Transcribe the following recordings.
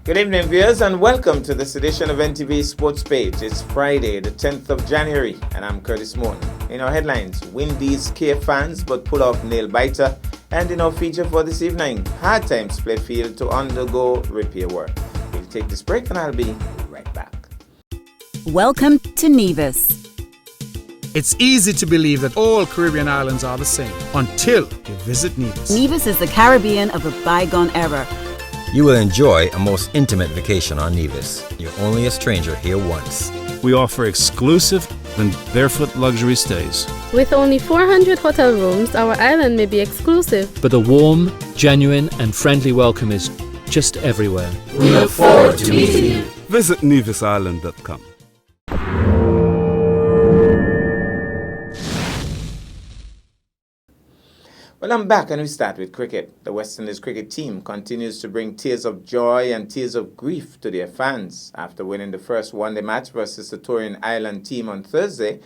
Good evening, viewers, and welcome to this edition of NTV Sports Page. It's Friday, the 10th of January, and I'm Curtis Morton. In our headlines, Windies care fans but pull off nail biter. And in our feature for this evening, Hard Times play field to undergo repair work. We'll take this break and I'll be right back. Welcome to Nevis. It's easy to believe that all Caribbean islands are the same until you visit Nevis. Nevis is the Caribbean of a bygone era. You will enjoy a most intimate vacation on Nevis. You're only a stranger here once. We offer exclusive and barefoot luxury stays. With only 400 hotel rooms, our island may be exclusive. But a warm, genuine and friendly welcome is just everywhere. We look forward to meeting you. Visit nevisisland.com. Well, I'm back and we start with cricket. The West Indies cricket team continues to bring tears of joy and tears of grief to their fans after winning the first one-day match versus the Torrey Island team on Thursday.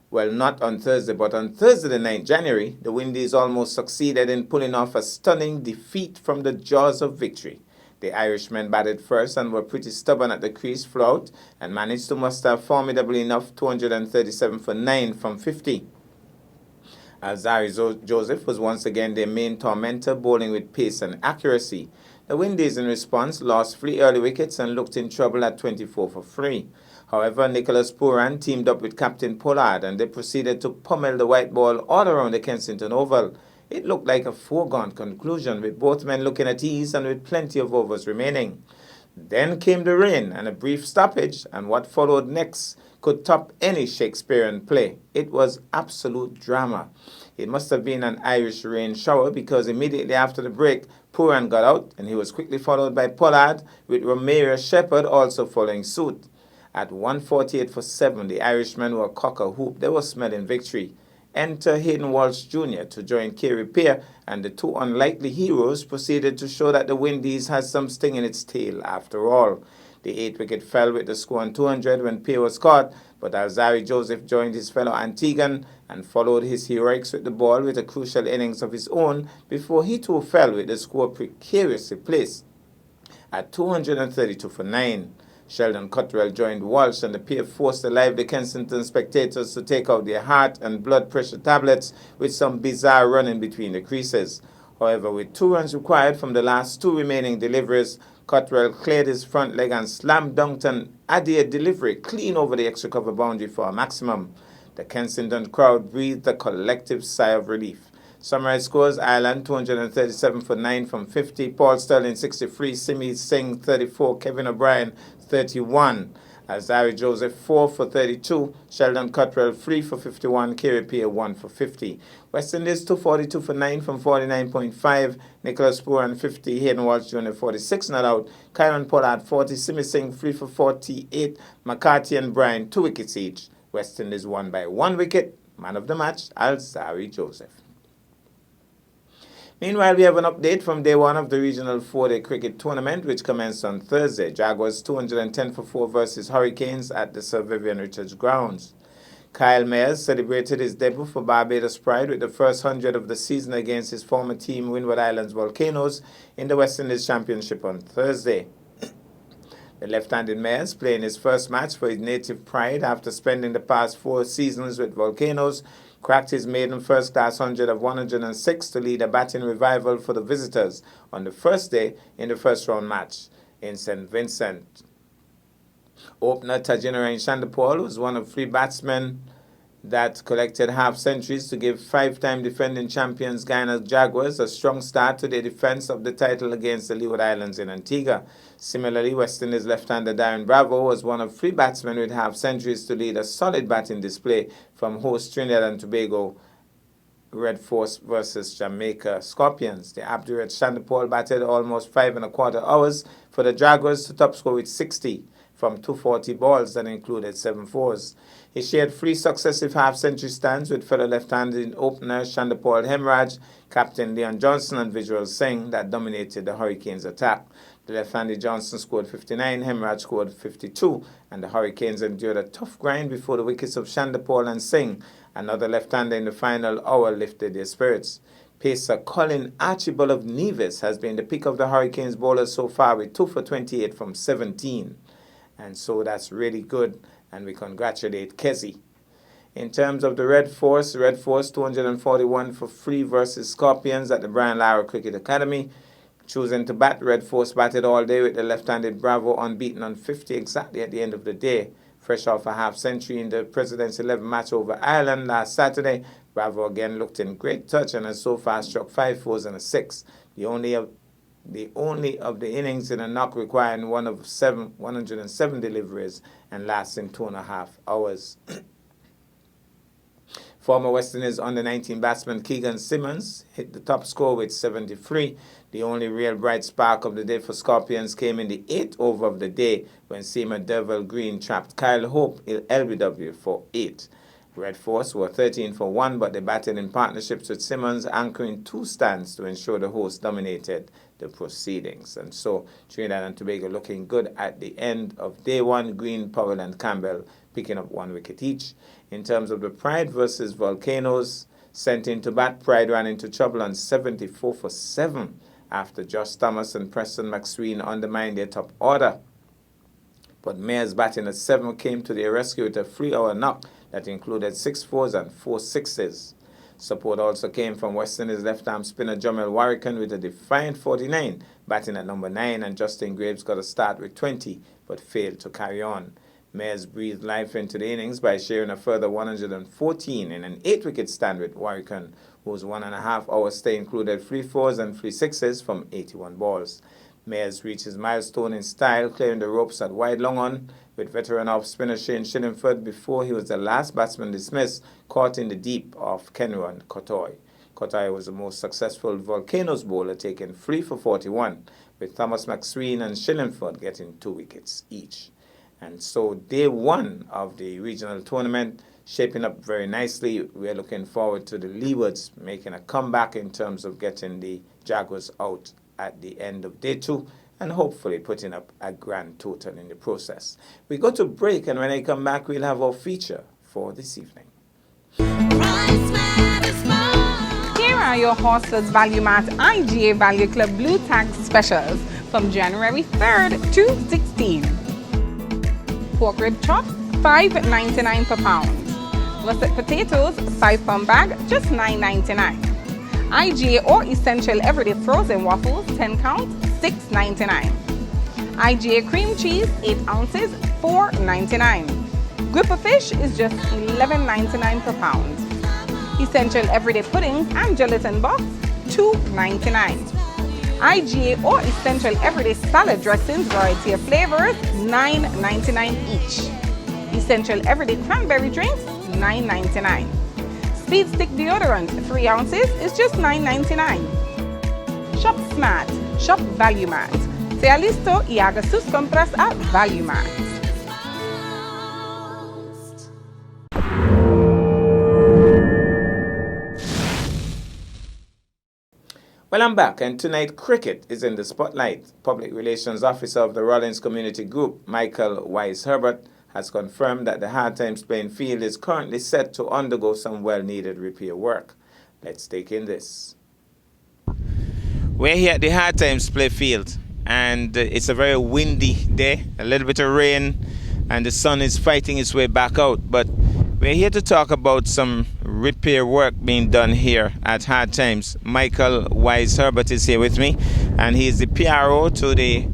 Well, not on Thursday, but on Thursday the 9th January, the Windies almost succeeded in pulling off a stunning defeat from the jaws of victory. The Irishmen batted first and were pretty stubborn at the crease throughout and managed to muster formidably enough 237 for 9 from 50. Alzarri Joseph was once again their main tormentor, bowling with pace and accuracy. The Windies, in response, lost 3 early wickets and looked in trouble at 24 for 3. However, Nicholas Pooran teamed up with Captain Pollard and they proceeded to pummel the white ball all around the Kensington Oval. It looked like a foregone conclusion, with both men looking at ease and with plenty of overs remaining. Then came the rain and a brief stoppage, and what followed next could top any Shakespearean play. It was absolute drama. It must have been an Irish rain shower because immediately after the break, Pooran got out and he was quickly followed by Pollard, with Romeo Shepherd also following suit. At 148 for 7, the Irishmen were cock-a-hoop. They were smelling victory. Enter Hayden Walsh Jr. to join Kerry Peer, and the two unlikely heroes proceeded to show that the Windies has some sting in its tail after all. The 8th wicket fell with the score on 200 when Peer was caught, but Alzarri Joseph joined his fellow Antiguan and followed his heroics with the ball with a crucial innings of his own before he too fell with the score precariously placed at 232 for 9. Sheldon Cottrell joined Walsh and the pair forced the lively Kensington spectators to take out their heart and blood pressure tablets with some bizarre running between the creases. However, with 2 runs required from the last 2 remaining deliveries, Cottrell cleared his front leg and slam dunked an Adair delivery clean over the extra cover boundary for a maximum. The Kensington crowd breathed a collective sigh of relief. Summary scores: Ireland 237 for 9 from 50, Paul Sterling 63, Simi Singh 34, Kevin O'Brien 31, Alzarri Joseph 4 for 32, Sheldon Cottrell 3 for 51, Kerry Peer 1 for 50. West Indies 242 for 9 from 49.5, Nicholas Pooran 50, Hayden Walsh Jr. 46 not out, Kyron Pollard 40, Simi Singh 3 for 48, McCarthy and Bryan 2 wickets each. West Indies won by 1 wicket. Man of the match, Alzarri Joseph. Meanwhile, we have an update from day 1 of the Regional 4-Day Cricket Tournament, which commenced on Thursday. Jaguars 210 for 4 versus Hurricanes at the Sir Vivian Richards grounds. Kyle Mayers celebrated his debut for Barbados Pride with the first 100 of the season against his former team, Windward Islands Volcanoes, in the West Indies Championship on Thursday. The left-handed Mayers, playing his first match for his native Pride after spending the past 4 seasons with Volcanoes, cracked his maiden first-class 100 of 106 to lead a batting revival for the visitors on the first day in the first-round match in St. Vincent. Opener Tajinarain Chandapal was one of 3 batsmen that collected half-centuries to give 5-time defending champions Guyana Jaguars a strong start to their defense of the title against the Leeward Islands in Antigua. Similarly, West Indies left-hander Darren Bravo was one of 3 batsmen with half-centuries to lead a solid batting display from host Trinidad and Tobago Red Force versus Jamaica Scorpions. The Abdurrahman Chandapal batted almost 5¼ hours for the Jaguars to top score with 60 from 240 balls that included 7 fours. He shared 3 successive half-century stands with fellow left-handed opener Chandapal Hemraj, captain Leon Johnson and Visual Singh that dominated the Hurricanes' attack. The left-handed Johnson scored 59, Hemraj scored 52, and the Hurricanes endured a tough grind before the wickets of Chandapal and Singh. Another left-hander in the final hour lifted their spirits. Pacer Colin Archibald of Nevis has been the pick of the Hurricanes bowlers so far with 2 for 28 from 17. And so that's really good, and we congratulate Kessie. In terms of the Red Force 241 for free versus Scorpions at the Brian Lara Cricket Academy. Choosing to bat, Red Force batted all day with the left-handed Bravo unbeaten on 50 exactly at the end of the day. Fresh off a half-century in the President's 11 match over Ireland last Saturday, Bravo again looked in great touch and has so far struck 5 fours and a 6. The only of the innings in a knock requiring 107 deliveries and lasting 2.5 hours. Former West Indies under-19 batsman Keegan Simmons hit the top score with 73. The only real bright spark of the day for Scorpions came in the 8th over of the day when seamer Derval Green trapped Kyle Hope LBW for 8. Red Force were 13 for 1, but they batted in partnerships with Simmons, anchoring 2 stands to ensure the host dominated the proceedings. And so Trinidad and Tobago looking good at the end of day 1. Green, Powell and Campbell picking up 1 wicket each. In terms of the Pride versus Volcanoes, sent in to bat, Pride ran into trouble on 74 for 7 after Josh Thomas and Preston McSween undermined their top order. But Mayers batting at 7 came to their rescue with a 3-hour knock that included 6 fours and 4 sixes. Support also came from West Indies left-arm spinner Jamel Warrican with a defiant 49, batting at number 9, and Justin Graves got a start with 20, but failed to carry on. Mayers breathed life into the innings by sharing a further 114 in an 8-wicket stand with Warrican, whose 1.5-hour stay included 3 fours and 3 sixes from 81 balls. Mayers reached his milestone in style, clearing the ropes at wide long on, with veteran off-spinner Shane Shillingford before he was the last batsman dismissed, caught in the deep of Kenron Kotoy. Kotoy was the most successful Volcanoes bowler, taking 3 for 41, with Thomas McSween and Shillingford getting 2 wickets each. And so day 1 of the regional tournament shaping up very nicely. We're looking forward to the Leewards making a comeback in terms of getting the Jaguars out at the end of day 2 and hopefully putting up a grand total in the process. We go to break, and when I come back, we'll have our feature for this evening. Here are your Horses Value Mart IGA Value Club Blue Tag specials from January 3rd to 16th. Pork rib chop, $5.99 per pound. Russet potatoes, 5-pound bag, just $9.99. IGA or Essential Everyday Frozen Waffles, 10 count, $6.99. IGA cream cheese, 8 ounces, $4.99. Gripper fish is just $11.99 per pound. Essential Everyday Puddings and Gelatin Box, $2.99. IGA or Essential Everyday Salad Dressings, variety of flavors, $9.99 each. Essential Everyday Cranberry Drinks, $9.99. Speed Stick Deodorant, 3 ounces, is just $9.99. Shop Smart, Shop Value Mart. Sea listo y haga sus compras a Value Mart. Well, I'm back, and tonight cricket is in the spotlight. Public Relations Officer of the Rollins Community Group, Michael Wise-Herbert, has confirmed that the Hard Times playing field is currently set to undergo some well-needed repair work. Let's take in this. We're here at the Hard Times play field, and it's a very windy day, a little bit of rain, and the sun is fighting its way back out. But we're here to talk about some repair work being done here at Hard Times. Michael Wise-Herbert is here with me, and he is the PRO to the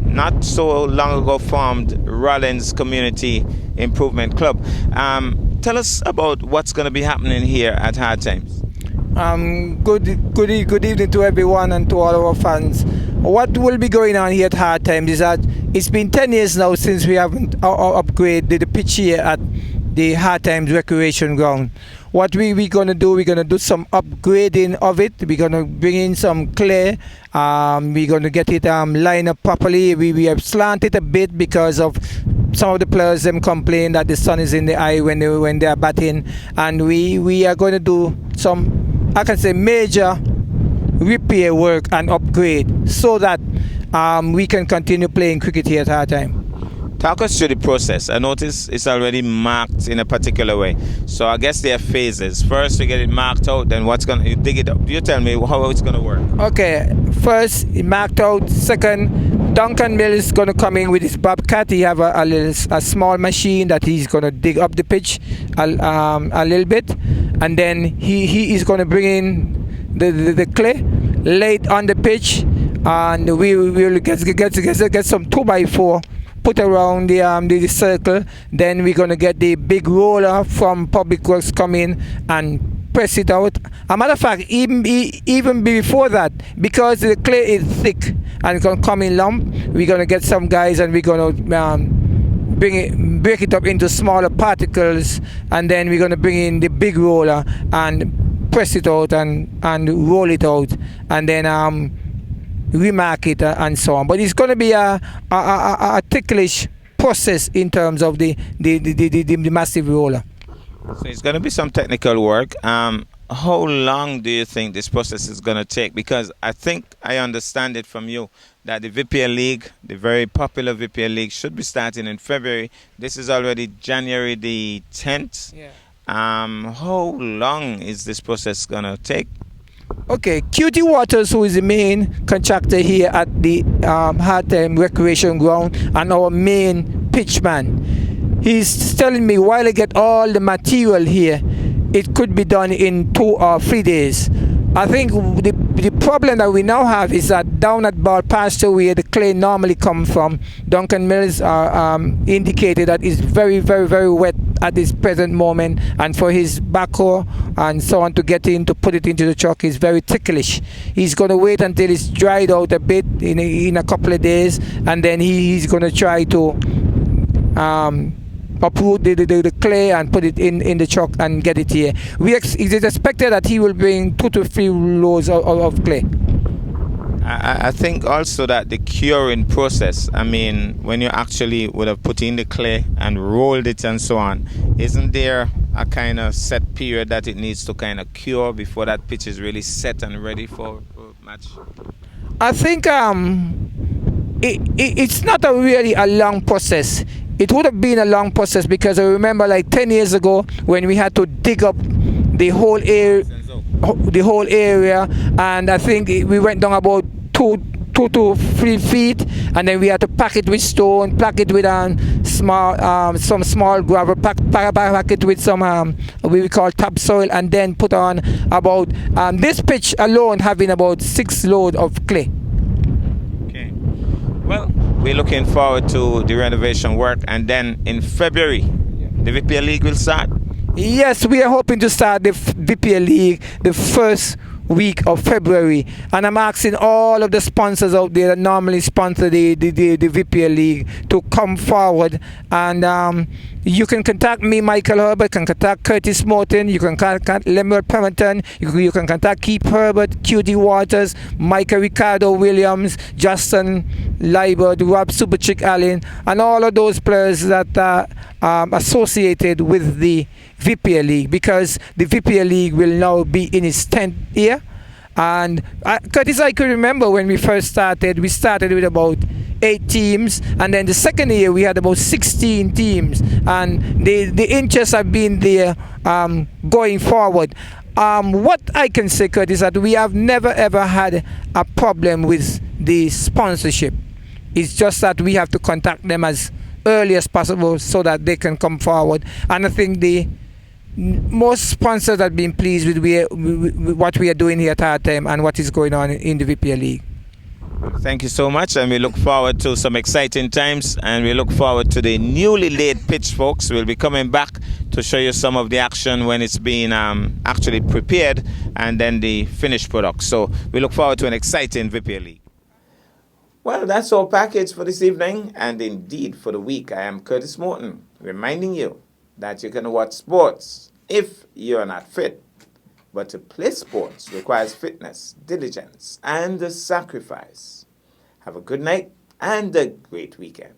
not so long ago formed Rollins Community Improvement Club. Tell us about what's going to be happening here at Hard Times. Good evening to everyone and to all our fans. What will be going on here at Hard Times is that it's been 10 years now since we haven't upgraded the pitch here at the Hard Times Recreation Ground. What we're going to do, we're going to do some upgrading of it. We're going to bring in some clay. We're going to get it lined up properly. We have slanted a bit because of some of the players them complain that the sun is in the eye when they are batting. And we are going to do some, I can say, major repair work and upgrade so that we can continue playing cricket here at Hard Time. Talk us through the process. I notice it's already marked in a particular way. So I guess there are phases. First, you get it marked out, then you dig it up. You tell me how it's going to work. Okay, first, it marked out. Second, Duncan Mills is going to come in with his bobcat. He have a small machine that he's going to dig up the pitch a little bit. And then he is going to bring in the clay, lay it on the pitch, and we will get some 2x4 put around the circle. Then we're going to get the big roller from Public Works come in and press it out. A matter of fact, even before that, because the clay is thick and it's going to come in lump, we're going to get some guys and we're going to break it up into smaller particles, and then we're going to bring in the big roller and press it out and roll it out, and then remark it and so on. But it's going to be a ticklish process in terms of the massive roller. So it's going to be some technical work. How long do you think this process is going to take? Because I think I understand it from you that the VPL League, the very popular VPL League, should be starting in February. This is already January the 10th. Yeah. How long is this process going to take? Okay, QT Waters, who is the main contractor here at the Hartem Recreation Ground and our main pitchman, he's telling me while I get all the material here, it could be done in 2 or 3 days. I think the problem that we now have is that down at Ball Pasture, where the clay normally comes from, Duncan Mills indicated that it's very, very, very wet at this present moment, and for his backhoe and so on to get in to put it into the truck is very ticklish. He's going to wait until it's dried out a bit in a couple of days, and then he's going to try to uproot the clay and put it in the truck and get it here. It is expected that he will bring 2 to 3 loads of clay. I think also that the curing process, I mean, when you actually would have put in the clay and rolled it and so on, isn't there a kind of set period that it needs to kind of cure before that pitch is really set and ready for match? I think it's not really a long process. It would have been a long process because I remember like 10 years ago when we had to dig up the whole area, and I think we went down about 2 to 3 feet, and then we had to pack it with stone, pack it with some small gravel, pack it with some what we call topsoil, and then put on about this pitch alone having about 6 loads of clay. Okay. Well, we're looking forward to the renovation work, and then in February, the VPL League will start. Yes, we are hoping to start the VPL League the first week of February, and I'm asking all of the sponsors out there that normally sponsor the VPL League to come forward, and you can contact me, Michael Herbert, can contact Curtis Morton, you can contact Lemuel Pemberton, you can contact Keith Herbert, QT Waters, Michael Ricardo Williams, Justin Liebert, Rob Superchick Allen, and all of those players that are associated with the VPL League, because the VPL League will now be in its 10th year. And Curtis, I could remember when we first started, we started with about 8 teams, and then the second year we had about 16 teams, and the interests have been there going forward. What I can say, Curtis, is that we have never ever had a problem with the sponsorship. It's just that we have to contact them as early as possible so that they can come forward, and I think the most sponsors have been pleased with what we are doing here at Hartem and what is going on in the VPL League. Thank you so much, and we look forward to some exciting times, and we look forward to the newly laid pitch, folks. We'll be coming back to show you some of the action when it's being actually prepared, and then the finished product. So we look forward to an exciting VPL League. Well, that's our package for this evening, and indeed for the week. I am Curtis Morton, reminding you that you can watch sports if you're not fit. But to play sports requires fitness, diligence, and a sacrifice. Have a good night and a great weekend.